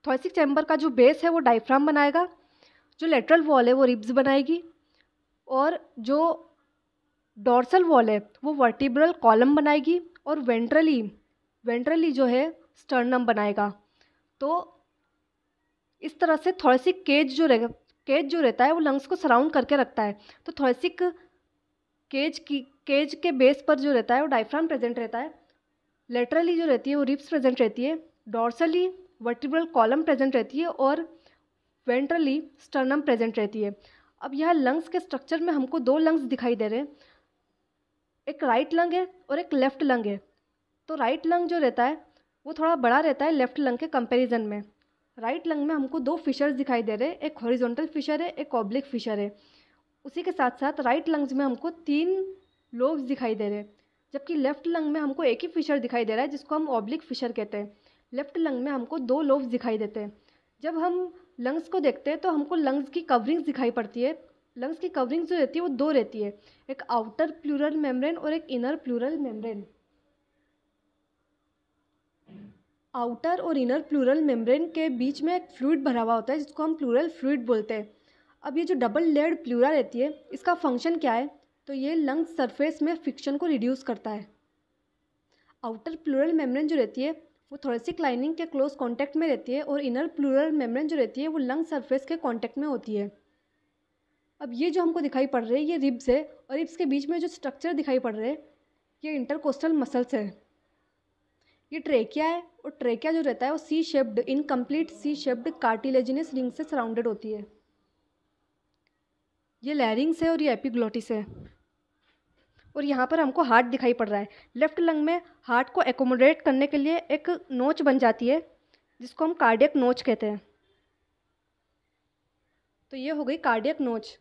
Thoracic chamber का जो base है वो डायफ्राम बनाएगा, जो लेटरल वॉल है वो रिब्स बनाएगी, और जो डॉर्सल वॉल है वो वर्टिब्रल कॉलम बनाएगी, और वेंट्रली जो है स्टर्नम बनाएगा। तो इस तरह से थोरेसिक केज जो रहता है वो लंग्स को सराउंड करके रखता है। तो थोरेसिक केज के बेस पर जो रहता है वो डायफ्राम प्रेजेंट रहता है, लेटरली जो रहती है वो रिब्स प्रेजेंट रहती है, डॉर्सली वर्टिब्रल कॉलम प्रेजेंट रहती है, और वेंट्रली स्टर्नम प्रेजेंट रहती है। अब यह लंग्स के स्ट्रक्चर में हमको दो लंग्स दिखाई दे रहे हैं, एक राइट लंग है और एक लेफ्ट लंग है। तो राइट लंग जो रहता है वो थोड़ा बड़ा रहता है लेफ्ट लंग के कंपैरिजन में। राइट लंग में हमको दो फिशर्स दिखाई दे रहे हैं, एक हॉरिजॉन्टल फिशर है, एक ऑब्लिक फिशर है। उसी के साथ साथ राइट लंग्स में हमको 3 लोब्स दिखाई दे रहे हैं, जबकि लेफ्ट लंग में हमको एक ही फिशर दिखाई दे रहा है जिसको हम ऑब्लिक फिशर कहते हैं। लेफ्ट लंग में हमको 2 लोब्स दिखाई देते हैं। जब हम लंग्स को देखते हैं तो हमको लंग्स की कवरिंग्स दिखाई पड़ती है। लंग्स की कवरिंग्स जो रहती है वो 2 रहती है, एक आउटर प्लूरल मेम्ब्रेन और एक इनर प्लूरल मेम्ब्रेन। आउटर और इनर प्लूरल मेम्ब्रेन के बीच में एक फ्लूइड भरा हुआ होता है जिसको हम प्लूरल फ्लूइड बोलते हैं। अब ये जो डबल लेयर्ड प्लूरा रहती है इसका फंक्शन क्या है, तो ये लंग सरफेस में फ्रिक्शन को रिड्यूस करता है। आउटर प्लूरल मेम्ब्रेन जो रहती है वो थोरेसिक लाइनिंग के क्लोज कांटेक्ट में रहती है, और इनर प्लूरल मेम्ब्रेन जो रहती है वो लंग सरफेस के कांटेक्ट में होती है। अब ये जो हमको दिखाई पड़ रहे हैं ये रिब्स है, और रिब्स के बीच में जो स्ट्रक्चर दिखाई पड़ रहे हैं ये इंटरकोस्टल मसल्स है। ये ट्रेकिया है, और ट्रेकिया जो रहता है वो C shaped incomplete C shaped cartilaginous ring से सराउंडेड होती है। ये लैरिंग्स है और ये एपिग्लोटिस है। और यहाँ पर हमको हार्ट दिखाई पड़ रहा है। लेफ्ट लंग में हार्ट को एकोमोडेट करने के लिए एक नोच बन जाती है जिसको हम कार्डियक नोच कहते हैं। तो ये हो गई कार्डियक नोच।